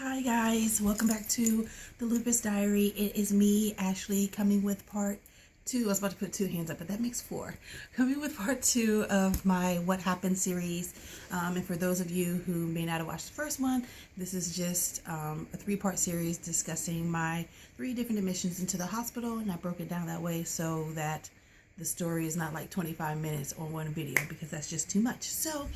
Hi guys, welcome back to the Lupus Diary. It is me, Ashley, coming with part 2. I was about to put 2 hands up, but that makes 4. Coming with part 2 of my What Happened series. And for those of you who may not have watched the first one, this is just a 3-part series discussing my 3 different admissions into the hospital, and I broke it down that way so that the story is not like 25 minutes on one video, because that's just too much. So,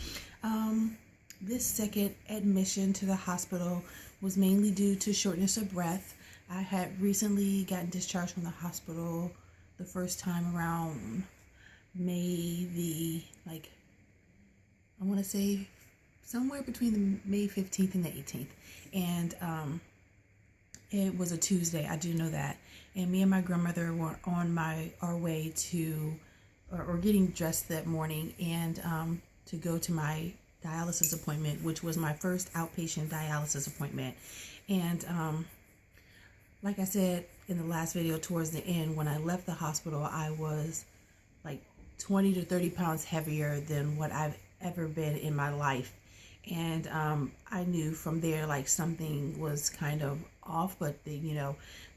this second admission to the hospital was mainly due to shortness of breath. I had recently gotten discharged from the hospital the first time around May I want to say somewhere between the May 15th and the 18th. And it was a Tuesday, I do know that. And me and my grandmother were on our way to, or getting dressed that morning, and to go to my dialysis appointment, which was my first outpatient dialysis appointment. And like I said in the last video, towards the end, when I left the hospital, I was like 20 to 30 pounds heavier than what I've ever been in my life. And I knew from there like something was kind of off, but the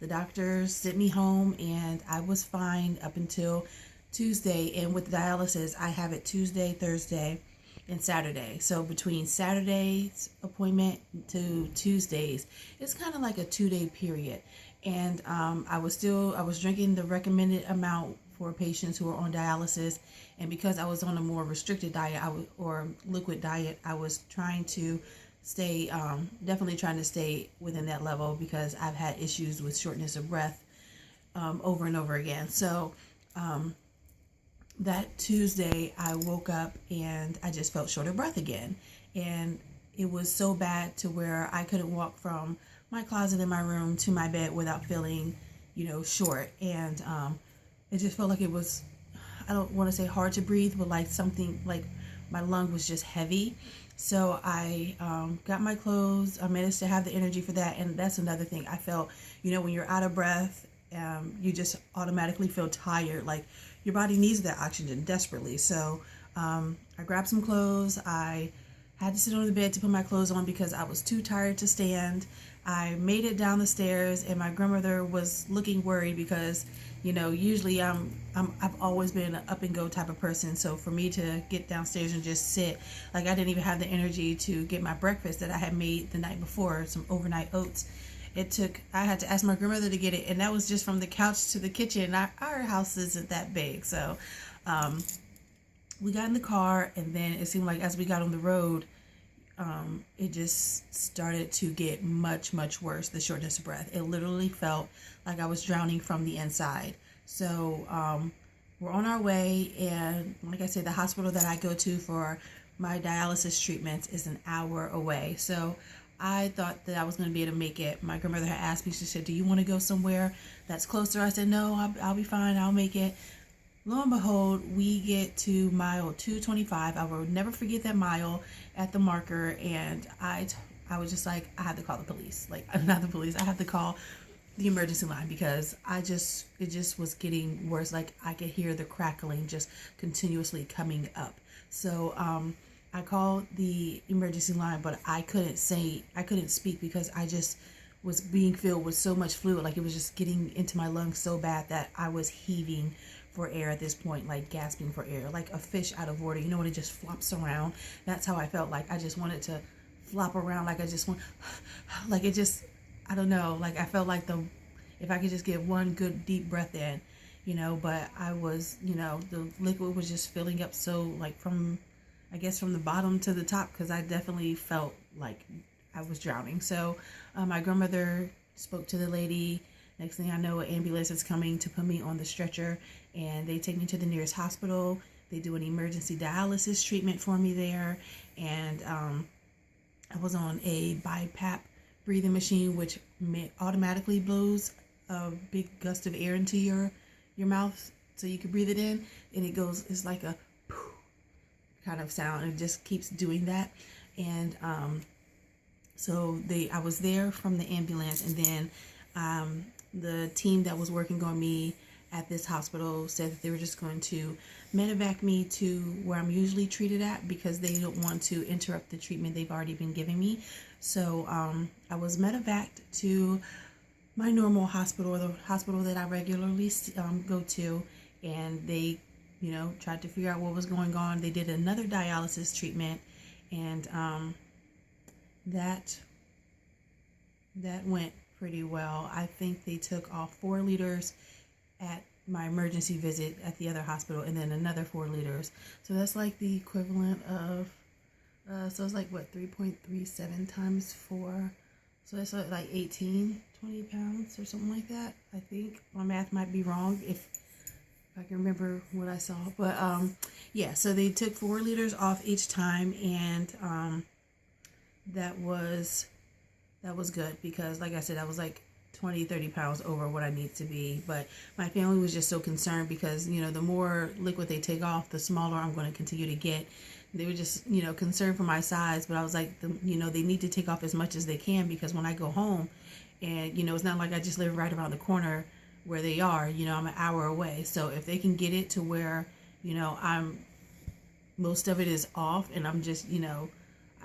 doctors sent me home and I was fine up until Tuesday. And with dialysis, I have it Tuesday, Thursday, and Saturday. So between Saturday's appointment to Tuesdays, it's kind of like a 2-day period. And I was drinking the recommended amount for patients who are on dialysis. And because I was on a more restricted diet, or liquid diet, I was trying to stay, definitely trying to stay within that level, because I've had issues with shortness of breath over and over again. So that Tuesday, I woke up and I just felt short of breath again. And it was so bad to where I couldn't walk from my closet in my room to my bed without feeling, short. And it just felt like it was, I don't want to say hard to breathe, but like something, like my lung was just heavy. So I got my clothes. I managed to have the energy for that. And that's another thing. I felt, when you're out of breath, you just automatically feel tired. Like your body needs that oxygen desperately. So I grabbed some clothes. I had to sit on the bed to put my clothes on because I was too tired to stand. I made it down the stairs, and my grandmother was looking worried because, usually I've always been an up and go type of person. So for me to get downstairs and just sit, like I didn't even have the energy to get my breakfast that I had made the night before, some overnight oats. I had to ask my grandmother to get it, and that was just from the couch to the kitchen. Our house isn't that big. So we got in the car, and then it seemed like as we got on the road, it just started to get much, much worse, the shortness of breath. It literally felt like I was drowning from the inside. So we're on our way, and like I said, the hospital that I go to for my dialysis treatment is an hour away. So I thought that I was going to be able to make it. My grandmother had asked me, she said, "Do you want to go somewhere that's closer?" I said, "No, I'll be fine. I'll make it." Lo and behold, we get to mile 225. I will never forget that mile at the marker. And I was just like, I had to call the police. Like, not the police. I had to call the emergency line because it just was getting worse. Like, I could hear the crackling just continuously coming up. So, I called the emergency line, but I couldn't speak because I just was being filled with so much fluid. Like it was just getting into my lungs so bad that I was heaving for air at this point, like gasping for air, like a fish out of water. When it just flops around. That's how I felt. Like I just wanted to flop around. Like I just want, like it just, I don't know. Like I felt like if I could just get one good deep breath in, but I was, the liquid was just filling up. So like from the bottom to the top, because I definitely felt like I was drowning. So my grandmother spoke to the lady. Next thing I know, an ambulance is coming to put me on the stretcher, and they take me to the nearest hospital. They do an emergency dialysis treatment for me there, and I was on a BiPAP breathing machine, which automatically blows a big gust of air into your mouth so you can breathe it in, and it's like a kind of sound, and it just keeps doing that. And so I was there from the ambulance, and then the team that was working on me at this hospital said that they were just going to medevac me to where I'm usually treated at, because they don't want to interrupt the treatment they've already been giving me. So I was medevaced to my normal hospital, the hospital that I regularly go to, and they, tried to figure out what was going on. They did another dialysis treatment, and that went pretty well. I think they took off 4 liters at my emergency visit at the other hospital, and then another 4 liters. So that's like the equivalent of, so it's like what, 3.37 times 4. So that's like 20 pounds or something like that. I think my math might be wrong if I can remember what I saw. But yeah, so they took 4 liters off each time, and that was good, because like I said, I was like 20-30 pounds over what I need to be. But my family was just so concerned because, the more liquid they take off, the smaller I'm going to continue to get. They were just, concerned for my size, but I was like, they need to take off as much as they can, because when I go home, and, it's not like I just live right around the corner where they are, I'm an hour away. So if they can get it to where, most of it is off, and I'm just,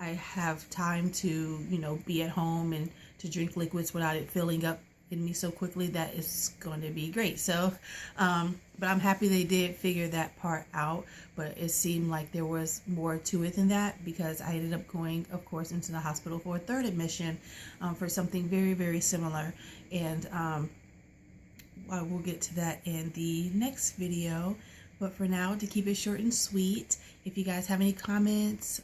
I have time to, be at home and to drink liquids without it filling up in me so quickly, that is going to be great. So, but I'm happy they did figure that part out, but it seemed like there was more to it than that, because I ended up going, of course, into the hospital for a 3rd admission for something very, very similar. And I will get to that in the next video. But for now, to keep it short and sweet, if you guys have any comments,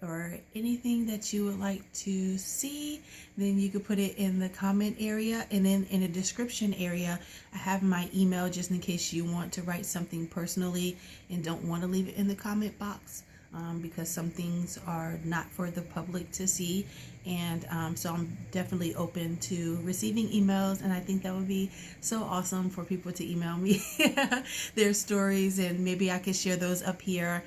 or anything that you would like to see, then you could put it in the comment area, and then in the description area I have my email, just in case you want to write something personally and don't want to leave it in the comment box, because some things are not for the public to see. And so I'm definitely open to receiving emails, and I think that would be so awesome for people to email me their stories, and maybe I could share those up here.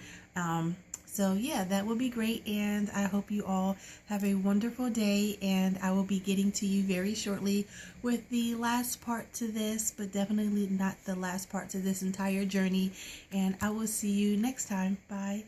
So yeah, that would be great, and I hope you all have a wonderful day, and I will be getting to you very shortly with the last part to this, but definitely not the last part to this entire journey, and I will see you next time. Bye.